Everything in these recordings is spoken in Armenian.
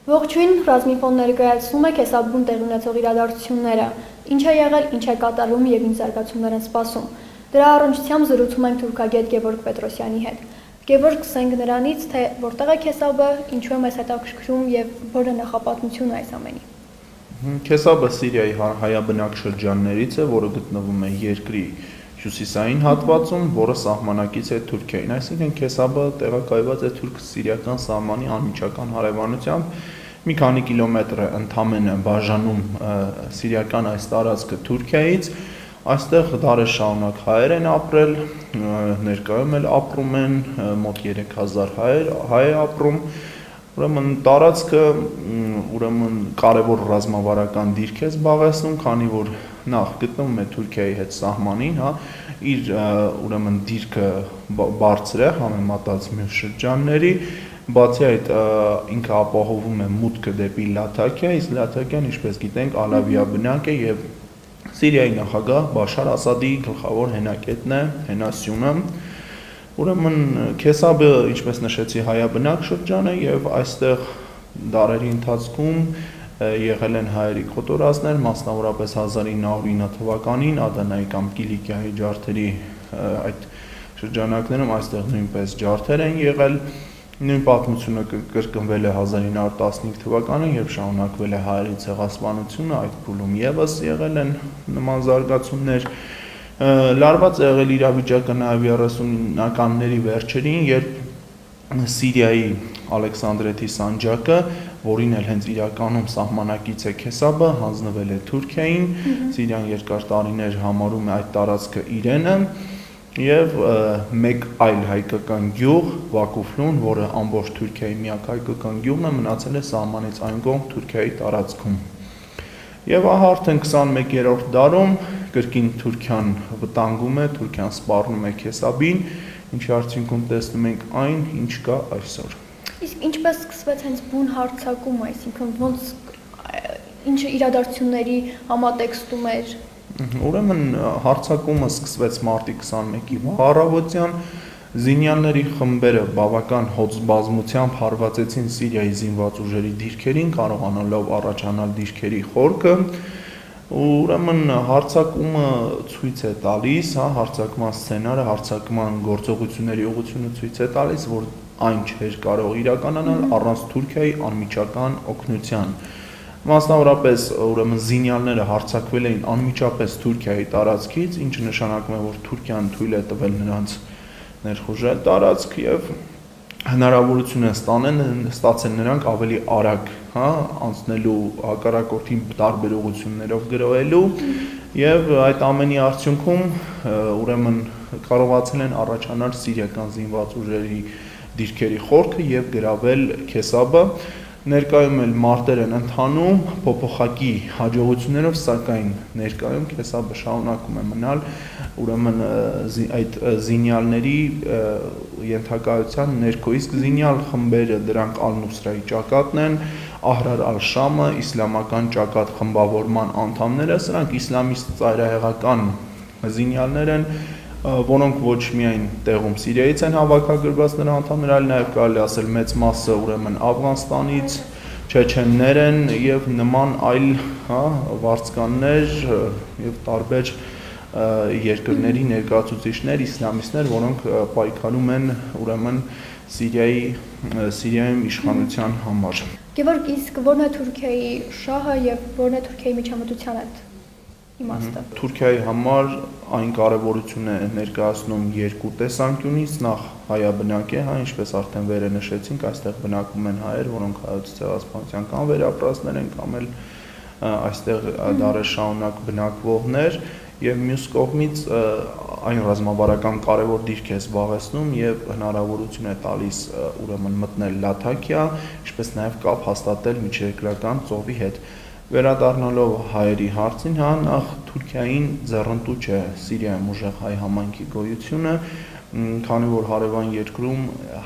Ողջույն, ռազմիկոն ներկայացնում է Քեսաբուն տեղի ունեցող իրադարձությունները, ինչ է եղել, ինչ է կատարվում եւ ինչ զարգացումներ են սպասում։ Դրա առնչությամբ զրուցում ենք թուրքագետ Գևորգ Պետրոսյանի հետ։ Գևորգ, սկսենք նրանից, թե որտեղ է Քեսաբը, ինչու է մեզ հետաքրքրում եւ որ է նախապատմությունը այս ամենի։ Քեսաբը Սիրիայի հայաբնակ շրջաններից է, որը գտնվում է երկրի հյուսիսային հատվածում, որը սահմանակից է Թուրքիային, այսինքն Քեսաբը տեղակայված է թուրք-սիրիական սահմանի անմիջական հարևանությամբ, մի քանի կիլոմետր է ընդամենը բաժանում սիրիական այս տարածքը Թուրքիայից, այստեղ դարեր շարունակ հայեր են ապրել, ներկայում էլ ապրում են, մոտ 3000 հայ է ապրում, ուրեմն տարածքը կարևոր ռազմավարական դիրք է զբաղեցնում, քանի որ նախ գտնվում է Թուրքիայի հետ սահմանին, իր ուրեմն դիրքը բարձր է համեմատած մյուս շրջանների, բացի այդ ինքը ապահովում է մուտքը դեպի Լաթաքիա, իսկ Լաթաքիան, ինչպես գիտենք, ալավիաբնակ է եւ Սիրիայի նախագահ Բաշար Ասադի գլխավոր հենակետն է, հենասյունը։ Ուրեմն Քեսաբը, ինչպես նշեցի, հայաբնակ շրջան է եւ այստեղ դարերի ընթացքում եղել են հայերի կոտորածներ, մասնավորապես 1909 թվականին Ադանայի կամ Կիլիկիայի ջարդերի այդ շրջանակներում այստեղ նույնպես ջարդեր են եղել, նույն պատմությունը կրկնվել է 1915 թվականին, երբ շարունակվել է հայերի ցեղասպանությունը, այդ փուլում եւս եղել են նման զարգացումներ, լարված է եղել իրավիճակը նաեւ 30-ականների վերջերին, երբ Սիրիայի Ալեքսանդրետի սանջակը, որին էլ հենց իրականում սահմանակից է Քեսաբը, հանձնվել է Թուրքիային, Սիրիան երկար տարիներ համարում է այդ տարածքը իրենը, եւ մեկ այլ հայկական գյուղ Վակուֆլուն, որը ամբողջ Թուրքիայի միակ հայկական գյուղն է, մնացել է սահմանից այն կողմ Թուրքիայի տարածքում։ Եվ ահա արդեն 21-րդ դարում կրկին Թուրքիան վտանգում է, Թուրքիան սպառնում է Քեսաբին, ինչի արդյունքում տեսնում ենք այն, ինչ կա այսօր։ Իսկ ինչպես սկսվեց հենց բուն հարձակումը, այսինքն ոնց ինչ իրադարձությունների համատեքստում էր։ Ուրեմն հարձակումը սկսվեց մարտի 21-ի առավոտյան, զինյալների խմբերը բավական հոծ բազմությամբ հարվածեցին Սիրիայի զինված ուժերի դիրքերին, կարողանալով առաջանալ դիրքերի խորքը, ուրեմն հարձակումը ցույց է տալիս, հարձակման սցենարը, հարձակման գործողությունների ուղղությունը ցույց է տալիս, որ այն չէր կարող իրականանալ առանց Թուրքիայի անմիջական օգնության։ Մասնավորապես ուրեմն զինյալները հարձակվել էին անմիջապես Թուրքիայի տարածքից, ինչը նշանակում է, որ Թուրքիան թույլ է տվել նրանց ներխուժել տարածք եւ հնարավորություն են ստացել նրանք ավելի արագ, անցնելու հակառակորդին տարբեր ուղղություններով գրոհելու եւ այդ ամենի արդյունքում ուրեմն կարողացել են առաջանալ սիրիական զինված ուժերի դիրքերի խորքը եւ գրավել Քեսաբը։ Ներկայում էլ մարտեր են ընթանում փոփոխակի հաջողություններով, սակայն ներկայում Քեսաբը շարունակում է մնալ ուրեմն այդ զինյալների ենթակայության ներքո, իսկ զինյալ խմբերը դրանք Ալ-Նուսրայի ճակատն են, Ահրար Ալ-Շամը, իսլամական ճակատ խմբավորման անդամները, սրանք իսլամիստ ծայրահեղական զինյալներ են, որոնք ոչ միայն տեղում Սիրիայից են հավաքագրված նրա անդամներ, այլ նաև կարելի ասել մեծ մասը ուրեմն Աֆղանստանից, չեչեններ են եւ նման այլ վարձկաններ եւ տարբեր երկրների ներկայացուցիչներ, իսլամիստներ, որոնք պայքարում են ուրեմն Սիրիայում իշխանության համար։ Գևորգ, իսկ որն է Թուրքիայի շահը եւ որն է Թուրքիայի միջամտության հետ իմաստը։ Թուրքիայի համար այն կարևորություն է ներկայացնում երկու տեսանկյունից, նախ հայաբնակ է, ինչպես արդեն վերը նշեցինք, այստեղ բնակվում են հայեր, որոնք հայոց ցեղասպանության կամ վերապրածներ են, կամ էլ այստեղ դարեր շարունակ բնակվողներ, եւ մյուս կողմից այն ռազմավարական կարևոր դիրք է զբաղեցնում եւ հնարավորություն է տալիս ուրեմն մտնել Լաթաքիա, ինչպես նաեւ կապ հաստատել միջերկրական ծովի հետ։ Վերադառնալով հայերի հարցին, նախ Թուրքիային ձեռնտու չէ Սիրիայում ուժեղ հայ համայնքի գոյությունը, քանի որ հարևան երկրում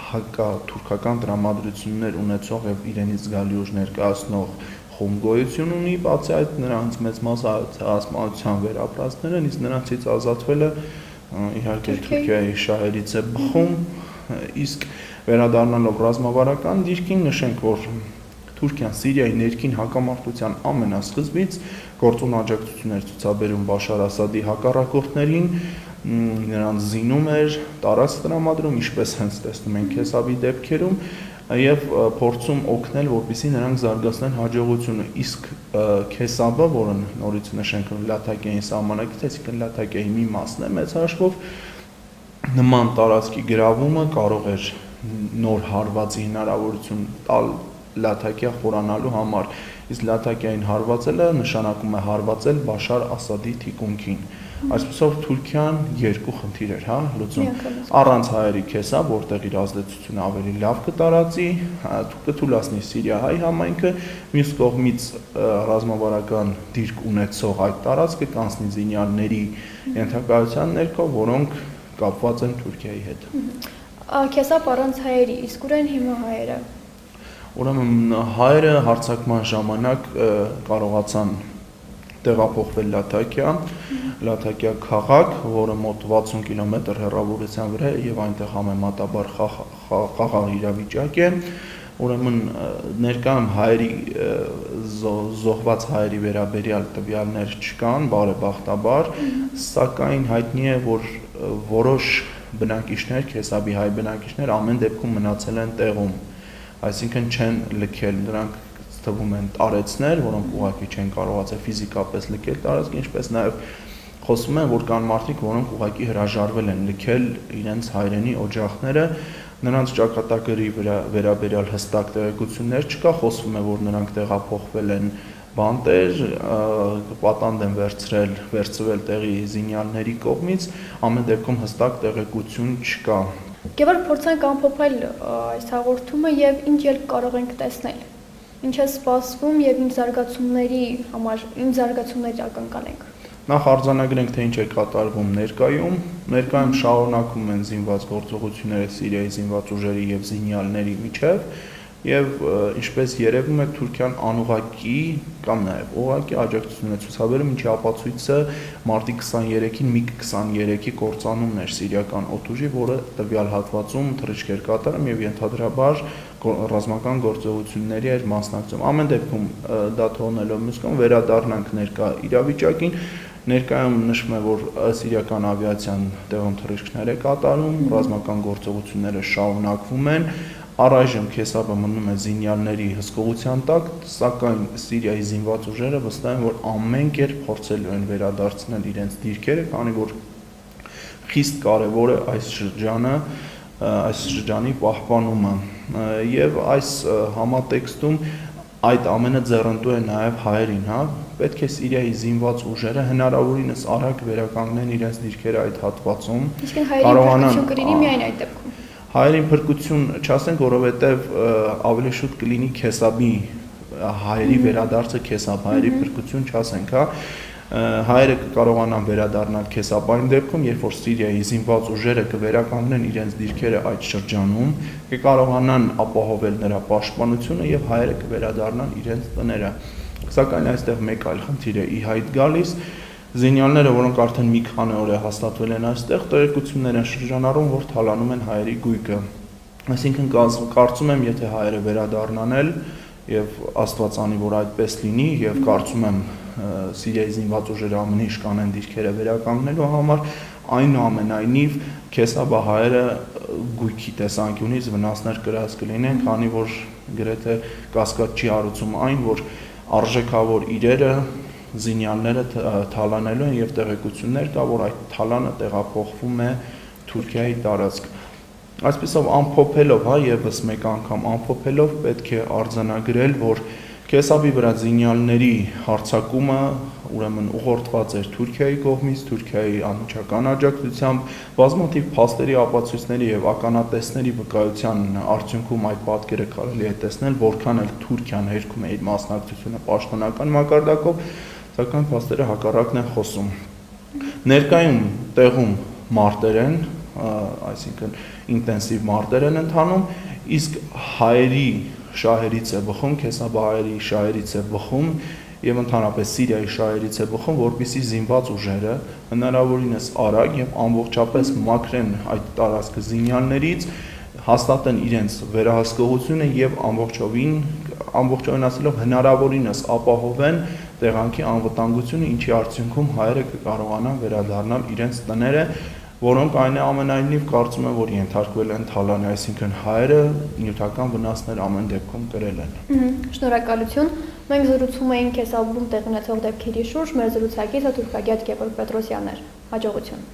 հակաթուրքական տրամադրություններ ունեցող եւ իրենից զգալի ուժ ներկայացնող խումբ գոյություն ունի, բացի այդ նրանց մեծ մասը ցեղասպանության վերապրածներ են, իսկ նրանցից ազատվելը իհարկե Թուրքիայի շահերից է բխում, իսկ վերադառնալով ռազմավարական դիրքին նշենք, որ Թուրքիան Սիրիայի ներքին հակամարտության ամենասկզբից գործուն աջակցություններ ցուցաբերում Բաշար Ասադի հակառակորդներին, նրանց զինում էր, տարածք տրամադրում, ինչպես հենց տեսնում ենք Քեսաբի դեպքերում, եւ փորձում օգնել, որպեսզի նրանք զարգացնեն հաջողությունը, իսկ Քեսաբը, որը նորից նշենք Լաթակիայի սահմանակից, այսինքն Լաթակիայի մի մասն է մեծ հաշվով, նման տարածքի գրավումը կարող էր նոր հարվածի հնարավորություն տալ Լաթակիա խորանալու համար, իսկ Լաթակիային հարվածելը նշանակում է հարվածել Բաշար Ասադի թիկունքին։ Այսպեսով Թուրքիան երկու խնդիր էր, լուծում առանց հայերի Քեսա, որտեղ իր ազդեցությունը ավելի լավ կտարածի, կթույլատնի Սիրիա-հայ համայնքը, մյուս կողմից ռազմավարական դիրք ունեցող այդ տարածքը կանցնի զինյալների ենթակայության ներքո, որոնք կապված են Թուրքիայի հետ։ Քեսա առանց հայերի, իսկ ուր են հիմա հայերը։ Ուրեմն հայերը հարձակման ժամանակ կարողացան տեղափոխվել Լաթակիա քաղաք, որը մոտ 60 կիլոմետր հեռավորության վրա է եւ այնտեղ համեմատաբար խաղաղ իրավիճակ է։ Ուրեմն ներկայում հայերի զոհված հայերի վերաբերյալ տվյալներ չկան, բարեբախտաբար, սակայն հայտնի է, որ որոշ բնակիչներ, Քեսաբի հայ բնակիչներ ամեն դեպքում մնացել են տեղում, այսինքն չեն լքել, նրանք թվում են տարեցներ, որոնք ուղղակի չեն կարողացել ֆիզիկապես լքել տարածքը, ինչպես նաև խոսում են, որ կան մարդիկ, որոնք ուղղակի հրաժարվել են լքել իրենց հայրենի օջախները, նրանց ճակատագրի վերաբերյալ հստակ տեղեկություններ չկա, խոսվում է, որ նրանք տեղափոխվել են բանտեր, պատանդ են վերցվել տեղի զինյալների կողմից, ամեն դեպքում հստակ տեղեկություն չկա։ Գևորգ, փորձենք ամփոփել այս հաղորդումը եւ ինչ ելք կարող ենք տեսնել։ Ինչ է սպասվում եւ ինչ զարգացումների ակնկալենք։ Նախ արձանագրենք, թե ինչ է կատարվում ներկայում շարունակվում են զինված գործողությունները Սիրիայի զինված ուժերի եւ զինյալների միջև եւ ինչպես երևում է Թուրքիան անուղղակի կամ նաեւ ուղղակի աջակցություն է ցուցաբերում, ինչի ապացույցը մարտի 23-ին MiG-23-ի կործանումն էր սիրիական օդուժի, որը տվյալ հատվածում թռիչք էր կատարում եւ ենթադրաբար ռազմական գործողությունների էր մասնակցում։ Ամեն դեպքում դա թողնելով մյուս կողմ վերադառնանք ներկա իրավիճակին։ Ներկայում նշվում է, որ սիրիական ավիացիան տեղում թռիչքներ է կատարում, ռազմական գործողությունները շարունակվում են։ Առայժմ Քեսաբը մնում է զինյալների հսկողության տակ, սակայն Սիրիայի զինված ուժերը վստահ են, որ ամեն կերպ փորձելու են վերադարձնել իրենց դիրքերը, քանի որ խիստ կարևոր է այս շրջանի պահպանումը եւ այս համատեքստում այդ ամենը ձեռնտու է նաեւ հայերին, պետք է Սիրիայի զինված ուժերը հնարավորինս արագ վերականգնեն իրենց դիրքերը այդ հատվածում, կարողանան կլինի միայն այդ դեպքում։ Հայերին փրկություն չասենք, որովհետև ավելի շուտ կլինի Քեսաբի հայերի վերադարձը Քեսաբ, հայերի փրկություն չասենք, հայերը կկարողանան վերադառնալ Քեսաբ այն դեպքում, երբ որ Սիրիայի զինված ուժերը կվերականգնեն իրենց դիրքերը այդ շրջանում, կկարողանան ապահովել նրա պաշտպանությունը եւ հայերը կվերադառնան իրենց տները։ Սակայն այստեղ մեկ այլ խնդիր է ի հայտ գալիս, զինյալները, որոնք արդեն մի քանի օր է հաստատվել են այստեղ, տեղեկություններ են շրջանառում, որ թալանում են հայերի գույքը։ Այսինքն կարծում եմ, եթե հայերը վերադառնան եւ Աստված անի, որ այդպես լինի եւ կարծում եմ Սիրիայի զինված ուժերը ամեն ինչ կանեն դիրքերը վերականգնելու համար, այնուամենայնիվ Քեսաբա հայերը գույքի տեսանկյունից վնասներ կրած կլինեն, քանի որ գրեթե կասկած չի հարուցում այն, որ արժեքավոր իրերը զինյալները թալանելու են եւ տեղեկություններ կա, որ այդ թալանը տեղափոխվում է Թուրքիայի տարածք։ Այսպեսով ամփոփելով, եւս մեկ անգամ ամփոփելով պետք է արձանագրել, որ Քեսաբի վրա զինյալների հարձակումը ուրեմն ուղղորդված էր Թուրքիայի կողմից, Թուրքիայի անմիջական աջակցությամբ, բազմաթիվ փաստերի ապացույցների եւ ականատեսների վկայության արդյունքում այդ պատկերը կարելի է տեսնել, որքան էլ Թուրքիան հերքում է իր մասնակցությունը պաշտոնական մակարդակով, սակայն փաստերը հակառակն են խոսում։ Ներկայում տեղում մարտեր են, այսինքն ինտենսիվ մարտեր են ընթանում, իսկ հայերի շահերից է բխում, Քեսաբա հայերի շահերից է բխում եւ ընդհանրապես Սիրիայի շահերից է բխում, որպեսզի զինված ուժերը հնարավորինս արագ եւ ամբողջապես մաքրեն այդ տարածքը զինյալներից, հաստատեն իրենց վերահսկողությունը եւ ամբողջովին ամբողջովին ասելով հնարավորինս ապահովեն տեղանքի անվտանգությունը, ինչի արդյունքում հայերը կկարողանան վերադառնալ իրենց տները, որոնք ամենայնիվ կարծում եմ, որ ենթարկվել են թալանի, այսինքն հայերը նյութական վնասներ ամեն դեպքում կրել են։ Շնորհակալություն։ Մենք զրուցում էինք Քեսաբում տեղի ունեցող դեպքերի շուրջ, մեր զրուցակիցը թուրքագետ Գևորգ Պետրոսյանն էր։ Հաջողություն։